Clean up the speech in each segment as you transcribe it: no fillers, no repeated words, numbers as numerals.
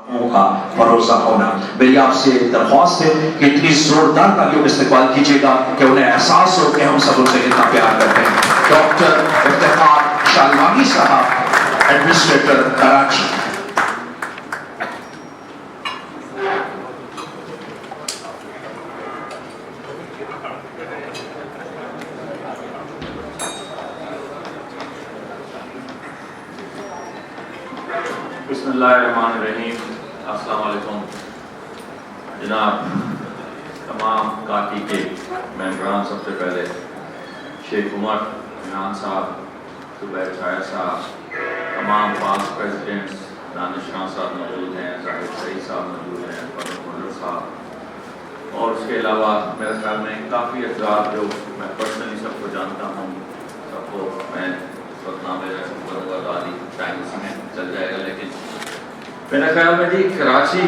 کا بھروسہ ہونا. میری آپ سے درخواست ہے کہ اتنی زوردار تالیوں کا استقبال کیجیے گا کہ انہیں احساس ہو کہ ہم سب ان سے کتنا پیار کرتے ہیں. ڈاکٹر افتخار شالواگی صاحب، ایڈمنسٹریٹر کراچی. بسم اللہ الرحمن الرحیم. السلام علیکم جناب تمام کاٹی کے ممبران. سب سے پہلے شیخ عمر عمران صاحب، زبیر چھایا صاحب، تمام پاسٹ پریزیڈنٹس، دانش خان صاحب موجود ہیں، زاہد سعید صاحب موجود ہیں، فاروق منظر صاحب، اور اس کے علاوہ میرے خیال میں کافی افراد جو میں پرسنلی سب کو جانتا ہوں. سب کو میں اس وقت نام لے رہا کروں گا تو آدھی ٹائم اسی میں چل جائے گا. لیکن میرے خیال میں جی کراچی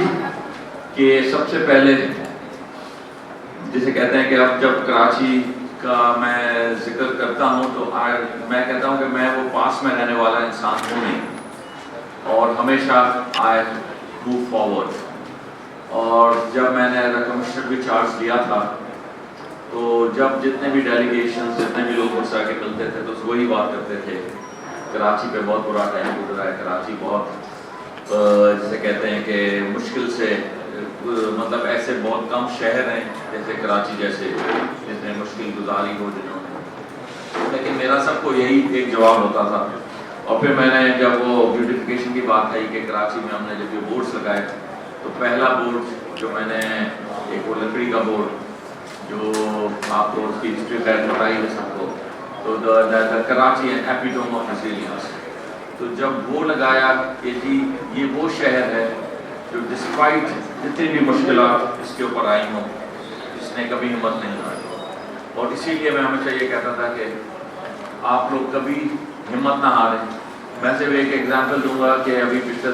کے سب سے پہلے جسے کہتے ہیں کہ اب جب کراچی کا میں ذکر کرتا ہوں تو میں کہتا ہوں کہ میں وہ پاس میں رہنے والا انسان ہوں نہیں، اور ہمیشہ آئی موو فارورڈ. اور جب میں نے کمشنر بھی چارج لیا تھا تو جب جتنے بھی ڈیلیگیشنز، جتنے بھی لوگ مجھ سے آ کے ملتے تھے تو وہی بات کرتے تھے کراچی پہ بہت برا ٹائم گزرا ہے. کراچی بہت جسے کہتے ہیں کہ مشکل سے، مطلب ایسے بہت کم شہر ہیں جیسے کراچی جیسے جس نے مشکل گزاری ہو جنہوں نے. لیکن میرا سب کو یہی ایک جواب ہوتا تھا. اور پھر میں نے جب وہ بیوٹیفیکیشن کی بات آئی کہ کراچی میں ہم نے جب یہ بورڈز لگائے تو پہلا بورڈ جو میں نے ایک وہ لکڑی کا بورڈ جو آپ کو اس کی ہسٹری خیر بتائی ہے سب کو، تو کراچی اینڈ ایپیٹوم آف ریزیلینس. تو جب وہ لگایا کہ جی یہ وہ شہر ہے جو ڈسپائٹ جتنی بھی مشکلات اس کے اوپر آئی ہوں اس نے کبھی ہمت نہیں ہاری. اور اسی لیے میں ہمیشہ یہ کہتا تھا کہ آپ لوگ کبھی ہمت نہ ہاریں. میں صرف ایک ایگزامپل دوں گا کہ ابھی پچھلے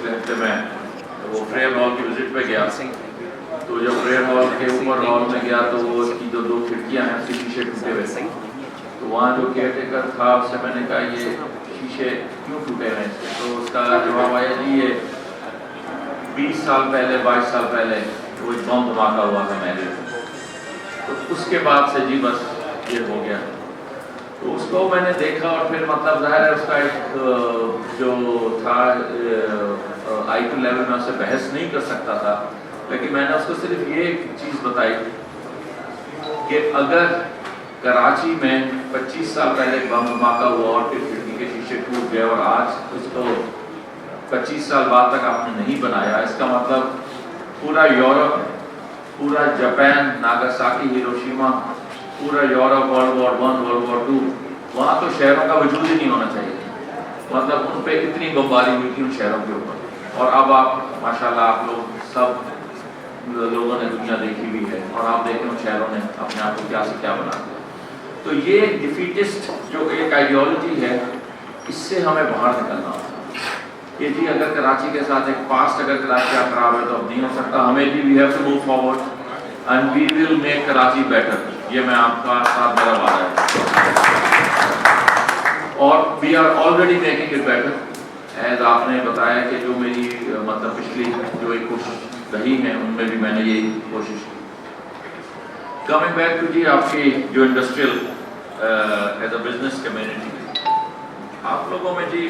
ہفتے میں وہ پریئر ہال کی وزٹ پہ گیا. تو جب پریئر ہال کے اوپر ہال میں گیا تو وہ اس کی جو 2 کھڑکیاں ہیں اس کے شیشے ٹوٹے ہوئے. تو وہاں جو کیئر ٹیکر تھا اس سے میں نے کہا یہ شیشے کیوں ٹوٹے ہوئے ہیں؟ تو اس کا جواب آیا جی یہ 20 سال پہلے 22 سال پہلے وہ بم دھماکہ ہوا تھا میرے. تو اس کے بعد سے جی بس یہ ہو گیا. تو اس کو میں نے دیکھا اور پھر مطلب ظاہر ہے اس کا ایک جو تھا آئی ٹو لیول میں اس سے بحث نہیں کر سکتا تھا. لیکن میں نے اس کو صرف یہ ایک چیز بتائی کہ اگر کراچی میں 25 سال پہلے بم دھماکہ ہوا اور پھر کھڑکی کے شیشے ٹوٹ گئے اور آج اس کو 25 سال بعد تک آپ نے نہیں بنایا، اس کا مطلب پورا یورپ، پورا جاپان، ناگاساکی، ہیروشیما، پورا Europe, world war 1 world war 2 وہاں تو شہروں کا وجود ہی نہیں ہونا چاہیے. مطلب ان پہ اتنی بمباری ہوئی تھی ان شہروں کے اوپر. اور اب آپ ماشاءاللہ آپ لوگ سب لوگوں نے دنیا دیکھی ہوئی ہے اور آپ دیکھیں ان شہروں نے اپنے آپ کو کیا سے کیا بنا دیا. تو یہ ڈیفیٹسٹ جو ایک آئیڈیالوجی ہے اس سے ہمیں باہر نکلنا ہوتا ہے کہ جی اگر کراچی کے ساتھ ایک پاسٹ اگر کراچی کا خراب ہے تو اب نہیں ہو سکتا. ہمیں جی we have to move forward and we will make Karachi better. یہ میں آپ کا ساتھ میرا وعدہ ہے اور we are already making it better. As آپ نے بتایا کہ جو میری مطلب پچھلی جو ایک کوشش رہی ہے ان میں بھی میں نے یہی کوشش کی. کمنگ بیک ٹو جی آپ کی جو industrial as a business community آپ لوگوں میں جی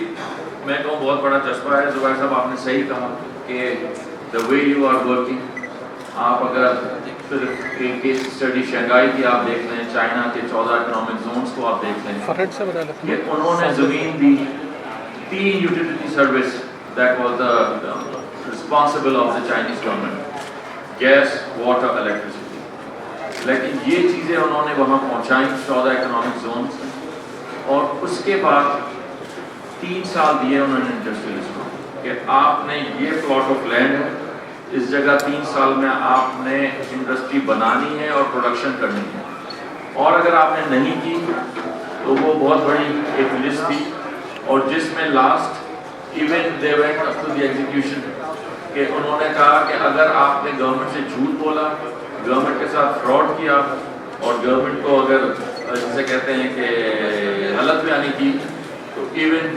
میں کہوں بہت بڑا جذبہ ہے. زبیر صاحب آپ نے صحیح کہا کہ دا وے یو آر ورکنگ. آپ اگر صرف ایک کیس اسٹڈی شنگھائی کی آپ دیکھ لیں، چائنا کے 14 اکنامک زونس کو آپ دیکھ لیں کہ انہوں نے زمین دی 3 utility service that was the responsible of the Chinese government: gas, water, electricity. لیکن یہ چیزیں انہوں نے وہاں پہنچائیں 14 اکنامک زونس. اور اس کے بعد 3 سال دیے انہوں نے انڈسٹریلسٹ کو کہ آپ نے یہ پلاٹ آف لینڈ ہے، اس جگہ 3 سال میں آپ نے انڈسٹری بنانی ہے اور پروڈکشن کرنی ہے. اور اگر آپ نے نہیں کی تو وہ بہت بڑی ایک لسٹ تھی اور جس میں last even they went up to the execution کہ انہوں نے کہا کہ اگر آپ نے گورنمنٹ سے جھوٹ بولا، گورنمنٹ کے ساتھ فراڈ کیا اور گورنمنٹ کو اگر جسے کہتے ہیں کہ غلط بیانی کی تو even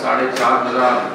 4,500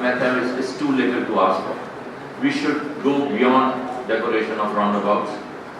is too little to ask for. We should go beyond decoration of roundabouts,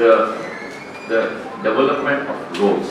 the development of roads,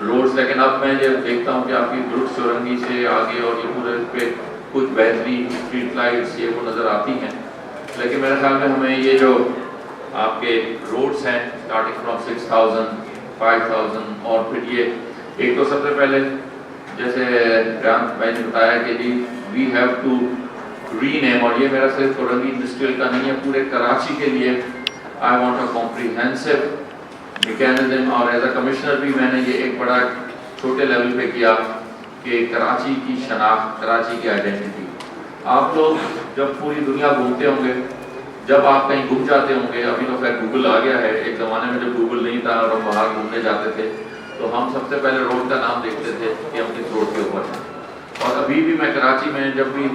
roads. لیکن اب میں یہ دیکھتا ہوں کہ آپ کی درست چورنگی سے آگے اور یہ پورے پہ کچھ بہترین اسٹریٹ لائٹس یہ وہ نظر آتی ہیں. لیکن میرے خیال میں ہمیں یہ جو آپ کے روڈز ہیں اسٹارٹنگ فرام 6000 5000 اور پھر یہ ایک تو سب سے پہلے جیسے ریان بھائی نے بتایا کہ جی وی ہیو ٹو ری نیم, اور یہ میرا صرف چورنگی انڈسٹریل کا نہیں ہے, پورے کراچی کے لیے I want a comprehensive mechanism. اور ایز اے کمشنر بھی میں نے یہ ایک بڑا چھوٹے لیول پہ کیا کہ کراچی کی شناخت, کراچی کی آئیڈینٹی. آپ لوگ جب پوری دنیا گھومتے ہوں گے, جب آپ کہیں گھوم جاتے ہوں گے, ابھی تو خیر گوگل آ گیا ہے, ایک زمانے میں جب گوگل نہیں تھا اور ہم باہر گھومنے جاتے تھے تو ہم سب سے پہلے روڈ کا نام دیکھتے تھے کہ ہم کس روڈ کے اوپر ہیں. اور ابھی بھی میں کراچی میں جب بھی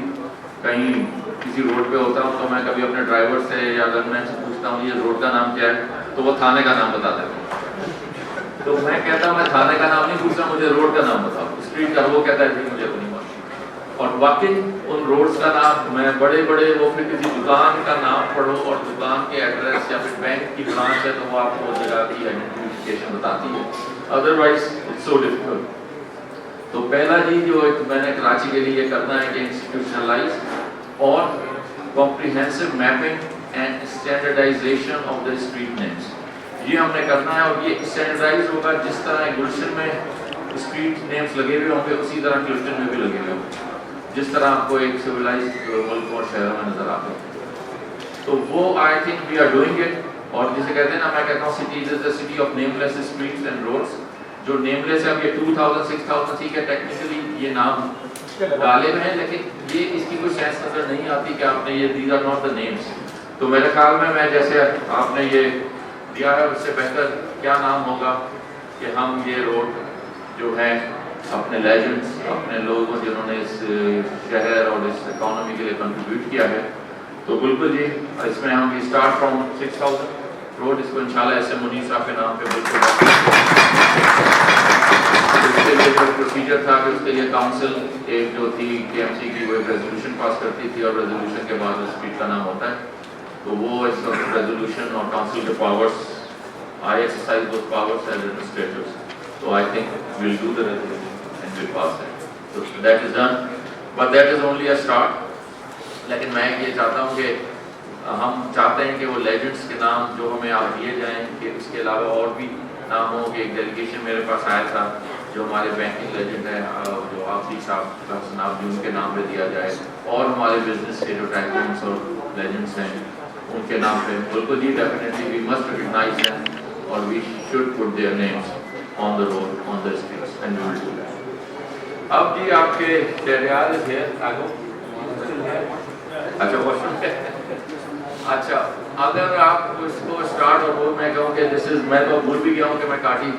کہیں کسی روڈ پہ ہوتا ہوں تو میں کبھی اپنے ڈرائیور سے یا گن مین سے پوچھتا ہوں یہ روڈ کا نام کیا ہے, تو وہ تھانے کا نام بتا دیتے ہیں. تو میں کہتا ہوں میں تھانے کا نام نہیں پوچھتا, مجھے روڈ کا نام بتاؤ, اسٹریٹ کا. وہ کہتا ہے جی مجھے تو نہیں معلوم. اور واقعی ان روڈز کا نام میں بڑے بڑے وہ پھر کسی دکان کا نام پڑھو اور دکان کے ایڈریس یا پھر بینک کی برانچ ہے تو وہ آپ کو جگہ کی آئیڈینٹیفیکیشن بتاتی ہے. Otherwise it's so difficult. تو پہلا جی جو میں نے کراچی کے لیے کرنا ہے کہ انسٹیٹیوشنلائز اور comprehensive mapping and standardisation of the street names, یہ ہم نے کرنا ہے. اور یہ اسٹینڈرڈائز ہوگا جس طرح گلشن میں اسٹریٹ نیمز لگے ہوئے ہوں گے اسی طرح کلفٹن میں بھی لگے ہوئے ہوں گے, جس طرح آپ کو ایک سویلائز ملک اور شہروں میں نظر آتے ہیں. تو وہ I think we are doing it. اور جسے کہتے ہیں نا, میں کہتا ہوں city is the city of nameless streets and roads. جو نیم لیس ہے اب یہ 2000 6000 ٹھیک ہے ٹیکنیکلی یہ نام ڈالے ہوئے ہیں, لیکن یہ اس کی کوئی سینس نظر نہیں آتی کہ آپ نے یہ these are not the names. تو میرے خیال میں جیسے آپ نے یہ دیا ہے اس سے بہتر کیا نام ہوگا کہ ہم یہ روڈ جو ہے اپنے لیجنڈس, اپنے لوگوں جنہوں نے اس شہر اور اس اکانومی کے لیے کنٹریبیوٹ کیا ہے, تو بالکل جی اس میں ہم اسٹارٹ فرام 6000 روڈ, اس کو انشاءاللہ ایس ایم منیر صاحب کے نام پہ بالکل. اس کے لیے جو پروسیجر تھا کہ اس کے لیے کاؤنسل ایک جو تھی کے ایم سی کی وہ ایک ریزولوشن پاس کرتی تھی, اور ریزولوشن کے بعد اسپیٹ کا نام ہوتا ہے. تو وہ اس وقت ریزولوشن اور کاؤنسل کے powers I exercise those powers as administrators. So I think we'll do the resolution and we'll pass that. So that is done, but that is only a start. لیکن میں یہ چاہتا ہوں کہ ہم چاہتے ہیں کہ وہ لیجنڈس کے نام جو ہمیں آپ دیے جائیں کہ اس کے علاوہ اور بھی نام ہوں. کہ ایک ڈیلیگیشن میرے پاس آیا تھا جو ہمارے بینکنگ لیجنڈ ہیں, جو آفی صاحب کا نام بھی ان کے نام پہ دیا جائے, اور ہمارے بزنس کے جو ٹائکونس اور لیجنڈس ہیں ان کے نام پہ. بالکل جی definitely we must recognise them اور we should put their names on the road, on the streets, and we will do that. اب جی آپ کے شہریار ہے آگو اچھا واش اچھا اگر آپ اس کو اسٹارٹ اور وہ میں کہوں کہ دس از, میں تو بھول بھی گیا ہوں کہ میں کاٹی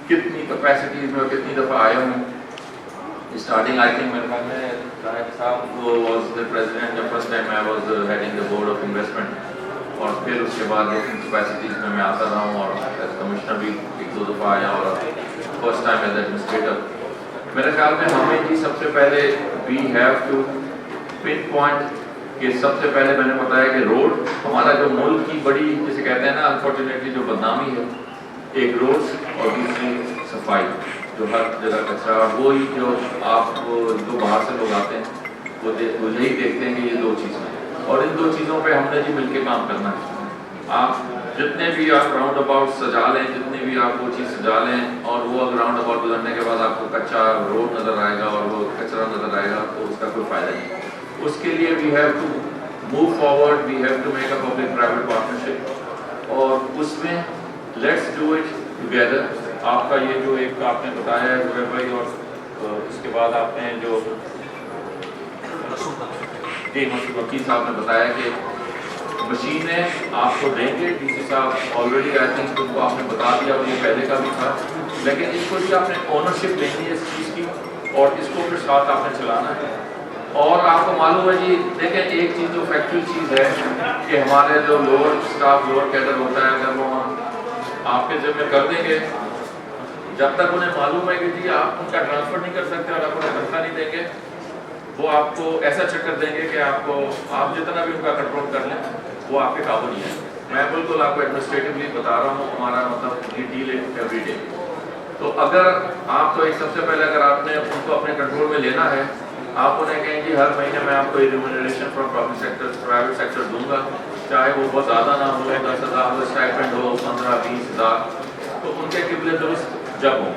کتنی کیپیسٹیز میں کتنی دفعہ آیا ہوں. اسٹارٹنگ آئی تھنک میرے خیال میں راہب صاحب وہ was the president the first time I was heading the board of investment, اور پھر اس کے بعد کیپیسٹیز میں آتا رہا ہوں, اور ایز کمشنر بھی ایک دو دفعہ آیا, اور فرسٹ ٹائم ایز ایڈمنسٹریٹر. میرے خیال میں ہمیں جی سب سے پہلے we have to pinpoint کہ سب سے پہلے میں نے بتایا کہ روڈ ہمارا جو ملک کی بڑی جسے کہتے ہیں نا انفارچونیٹلی جو بدنامی ہے, ایک روڈ اور دوسری صفائی, جو ہر جگہ کچرا, اور وہی جو آپ جو باہر سے لوگ آتے ہیں وہ یہی دیکھتے ہیں کہ یہ دو چیزیں ہیں, اور ان دو چیزوں پہ ہم نے جی مل کے کام کرنا ہے. آپ جتنے بھی آپ راؤنڈ اباؤٹ سجا لیں, جتنے بھی آپ وہ چیز سجا لیں, اور وہ راؤنڈ اباؤٹ گزرنے کے بعد آپ کو کچا روڈ نظر آئے گا اور وہ کچرا نظر آئے گا, تو اس کا کوئی فائدہ نہیں. اس کے لیے we have to move forward, we have to make a public private partnership, اور اس میں لیٹس ڈو اٹ ٹوگیدر. آپ کا یہ جو ایک آپ نے بتایا ہے زہیر بھائی, اور اس کے بعد آپ نے جو جی وکیل صاحب نے بتایا کہ مشینیں آپ کو دیں گے. ڈی سی صاحب آلریڈی آئی تھنک ان کو آپ نے بتا دیا, اور یہ پہلے کا بھی تھا, لیکن اس کو بھی آپ نے اونرشپ لینی ہے اس چیز کی, اور اس کو پھر ساتھ آپ نے چلانا ہے. اور آپ کو معلوم ہے جی دیکھیں ایک چیز جو فیکچوئل چیز ہے کہ ہمارے جو لوور اسٹاف لوور کیڈر ہوتا ہے, اگر وہ آپ کے ذمہ کر دیں گے, جب تک انہیں معلوم ہے کہ جی آپ ان کا ٹرانسفر نہیں کر سکتے اور آپ انہیں تنخواہ نہیں دیں گے, وہ آپ کو ایسا چکر دیں گے کہ آپ جتنا بھی ان کا کنٹرول کر لیں وہ آپ کے قابو نہیں ہے. میں بالکل آپ کو ایڈمنسٹریٹولی بتا رہا ہوں, ہمارا مطلب یہ ڈیل ہے ایوری ڈے. تو اگر آپ تو ایک سب سے پہلے اگر آپ نے ان کو اپنے کنٹرول میں لینا ہے, آپ انہیں کہیں گے ہر مہینے میں آپ کو ریمونریشن فرام پرائیویٹ سیکٹر دوں گا, چاہے وہ بہت زیادہ نہ ہو, 10,000 اسٹائپنڈ ہو, 15-20,000, تو ان کے قبلے درست جب ہوں.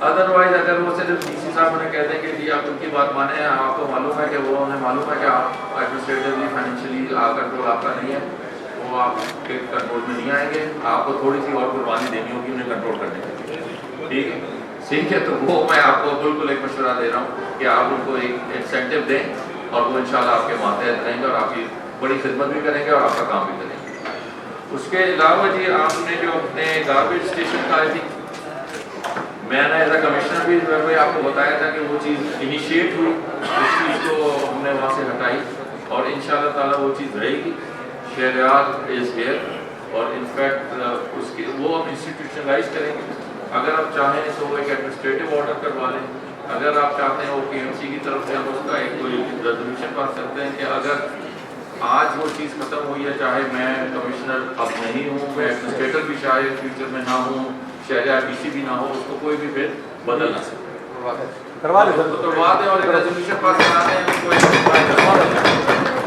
ادروائز اگر وہ صرف ڈی سی صاحب انہیں کہہ دیں کہ جی آپ ان کی بات مانیں, آپ کو معلوم ہے کہ وہ انہیں معلوم ہے کہ آپ ایڈمنسٹریٹولی فائنینشلی کنٹرول آپ کا نہیں ہے, وہ آپ کے کنٹرول میں نہیں آئیں گے, آپ کو تھوڑی سی اور قربانی دینی ہوگی انہیں کنٹرول کرنے کے لیے. ٹھیک ہے, ٹھیک ہے, تو وہ میں آپ کو بالکل ایک مشورہ دے رہا ہوں کہ آپ ان کو ایک انسینٹیو دیں اور وہ انشاءاللہ آپ کے ماتحت رہیں گے اور آپ کی بڑی خدمت بھی کریں گے اور آپ کا کام بھی کریں گے. اس کے علاوہ جی آپ نے جو اپنے گاربیج اسٹیشن کا میں نے ایز اے کمشنر بھی آپ کو بتایا تھا کہ وہ چیز انیشیٹ ہوئی, اس چیز کو ہم نے وہاں سے ہٹائی اور انشاءاللہ تعالیٰ وہ چیز رہے گی. شہریار از ہیئر اور انفیکٹ اس کی وہ ہم انسٹیٹیوشنلائز کریں گے. اگر آپ چاہیں تو وہ ایک ایڈمنسٹریٹو آرڈر کروا لیں, اگر آپ چاہتے ہیں وہ پی ایم سی کی طرف سے ہم اس کا ایک کوئی ریزولوشن پاس کرتے ہیں کہ اگر آج وہ چیز ختم ہوئی ہے, چاہے میں کمشنر اب نہیں ہوں, میں ایڈمنسٹریٹر بھی شاید فیوچر میں نہ ہوں, شہریار ڈی سی بھی نہ ہو, اس کو کوئی بھی پھر بدل نہ سکے, کروا دیں اور ریزولوشن پاس کرا دیں.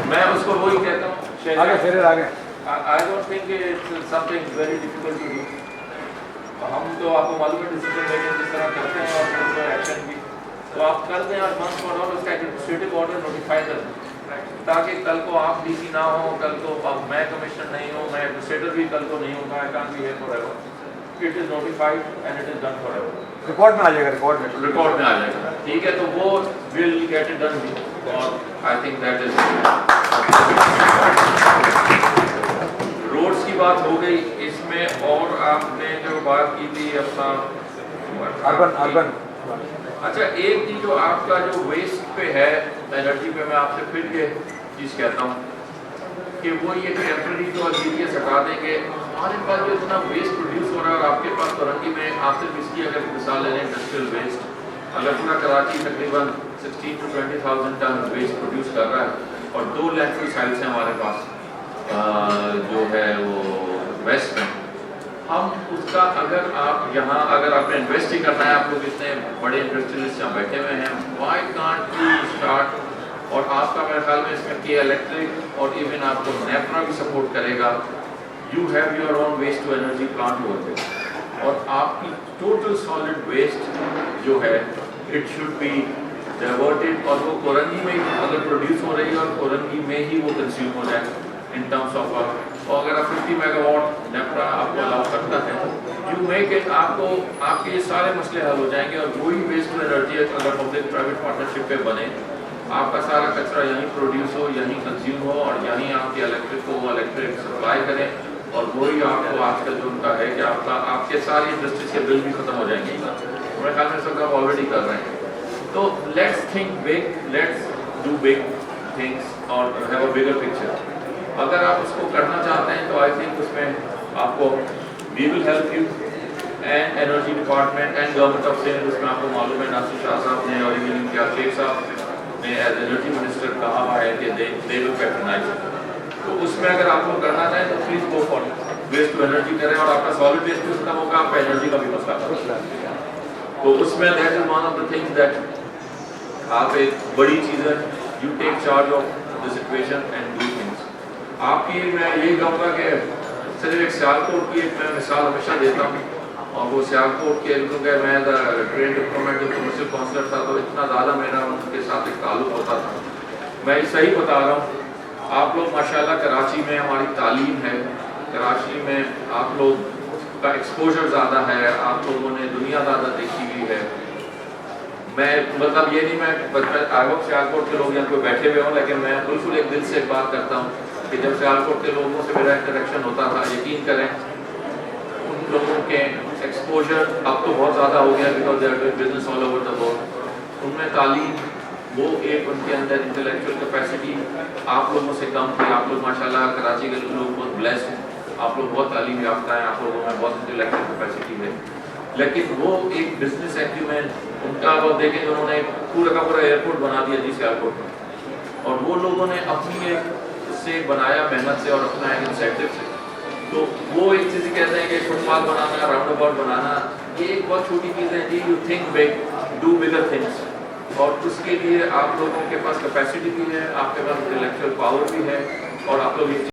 میں اس کو وہی کہتا ہوں, I don't think it's something very difficult to do. ہم تو آپ کو معلوم ہے ڈیسیجن میکنگ جس طرح کرتے ہیں اور اس میں ایکشن بھی, تو آپ کر دیں اور منتھ فار آل اس کا ایڈمنسٹریٹو آرڈر نوٹیفائی کر دیں تاکہ کل کو آپ ڈی سی نہ ہوں, کل کو میں کمشنر نہیں ہوں, میں ایڈمنسٹریٹر بھی کل کو نہیں ہوں, I can't be here forever. It is notified and it is done forever. Record میں آ جائے گا, ریکارڈ میں آ جائے گا. ٹھیک ہے, تو وہ will get it done اور I think that is roads کی بات ہو گئی. اس میں اور آپ نے جو بات کی تھی اپنا اربن, اچھا ایک چیز جو آپ کا جو ویسٹ پہ ہے انرجی پہ, میں آپ سے پھر یہ چیز کہتا ہوں کہ وہ یہ ٹیمپرری تو جی ایس ہٹا دیں کہ ہمارے پاس جو اتنا ویسٹ پروڈیوس ہو رہا ہے اور آپ کے پاس فرنگی میں آپ صرف اس کی اگر مثال لے لیں انڈسٹریل ویسٹ, اگر پورا کراچی تقریباً 16,000 to 20,000 ٹن ویسٹ پروڈیوس کر رہا ہے اور 2 لینڈفل سائٹس ہیں ہمارے پاس جو ہے وہ ویسٹ میں, ہم اس کا اگر آپ یہاں اگر آپ نے انویسٹ ہی کرنا ہے, آپ لوگ اتنے بڑے انڈسٹریلسٹ یہاں بیٹھے ہوئے ہیں, وائی کانٹ یو اسٹارٹ, اور آپ کا میرے خیال میں اس میں کے الیکٹرک اور ایون آپ کو نیپرا بھی سپورٹ کرے گا. You have your own waste to energy plant ہوتے اور آپ کی ٹوٹل سالڈ ویسٹ جو ہے اٹ شوڈ بی ڈائیورٹیڈ اور وہ کورنگی میں اگر پروڈیوس ہو رہی ہے اور کورنگی میں ہی وہ کنزیوم ہو جائے ان ٹرمس آف, اور اگر آپ 50 میگا واٹ نیپرا آپ کو الاؤ کرتا ہے یو میک اٹ, آپ کو آپ کے یہ سارے مسئلے حل ہو جائیں گے. اور وہی ویسٹ ٹو انرجی اگر پبلک پرائیویٹ پارٹنرشپ پہ بنے, آپ کا سارا کچرا یہیں پروڈیوس ہو, یہیں کنزیوم ہو اور یہیں آپ کے الیکٹرک کو وہ الیکٹرک سپلائی کریں, اور وہی آپ کو آج کل جو ان کا ہے کہ آپ کے ساری انڈسٹریز کے بل بھی ختم ہو جائیں گے. میرے خیال میں سب آپ آلریڈی کر رہے ہیں. تو let's think big, let's do big things اور ہیو اے بگر پکچر. اگر آپ اس کو کرنا چاہتے ہیں تو آئی تھنک اس میں آپ کو we will help you and energy department and government of Sindh. اس میں آپ کو معلوم ہے ناصر شاہ صاحب نے اور ایون کیا شیخ صاحب نے ایز انرجی منسٹر کہا ہوا ہے کہ دے ول پیٹرنائز. تو اس میں اگر آپ کو کرنا چاہیں تو please go for waste to energy کریں, اور آپ کا سالڈ ویسٹ بھی ختم ہوگا, آپ کا انرجی کا بھی مسئلہ ہوگا. تو اس میں that is one of the things that آپ ایک بڑی چیز ہے, you take charge of the situation and do things. آپ کی میں یہی کہوں گا کہ صرف ایک سیالکوٹ کی ایک میں مثال ہمیشہ دیتا ہوں, اور وہ سیالکوٹ کے کیونکہ میں ٹرین ڈپلومیٹ جو کمرشل کونسلر تھا تو اتنا زیادہ میرا ان کے ساتھ ایک تعلق ہوتا تھا. میں صحیح بتا رہا ہوں, آپ لوگ ماشاءاللہ کراچی میں ہماری تعلیم ہے, کراچی میں آپ لوگ کا ایکسپوجر زیادہ ہے, آپ لوگوں نے دنیا زیادہ دیکھی ہوئی ہے. میں مطلب یہ نہیں میں آئی ہوپ سیالکوٹ کے لوگ یہاں پہ بیٹھے ہوئے ہوں, لیکن میں بالکل ایک دل سے ایک بات کرتا ہوں کہ جب سیالکوٹ کے لوگوں سے میرا انٹریکشن ہوتا تھا, یقین کریں ان لوگوں کے ایکسپوجر اب تو بہت زیادہ ہو گیا because they are doing business all over the world. ان میں تعلیم وہ ایک ان کے اندر انٹلیکچوئل کیپیسٹی آپ لوگوں سے کم تھی. آپ لوگ ماشاءاللہ کراچی کے لوگ بہت بلیسڈ ہیں, آپ لوگ بہت تعلیم یافتہ ہیں, آپ لوگوں میں بہت انٹلیکچوئل کیپیسٹی ہے, لیکن وہ ایک بزنس ایکیومین ان کا وہ دیکھیں کہ انہوں نے پورا کا پورا ایئرپورٹ بنا دیا جی سیالکوٹ میں, اور وہ لوگوں نے اپنی ایک اس سے بنایا محنت سے اور اپنا ایک انسینٹیو سے. تو وہ ایک چیز کہتے ہیں کہ فٹ پاتھ بنانا, راؤنڈ اباؤٹ بنانا, یہ ایک بہت چھوٹی چیز ہے جی. You think big do bigger things. اور اس کے لیے آپ لوگوں کے پاس کیپیسٹی بھی ہے, آپ کے پاس انٹلیکچوئل پاور بھی ہے, اور آپ لوگ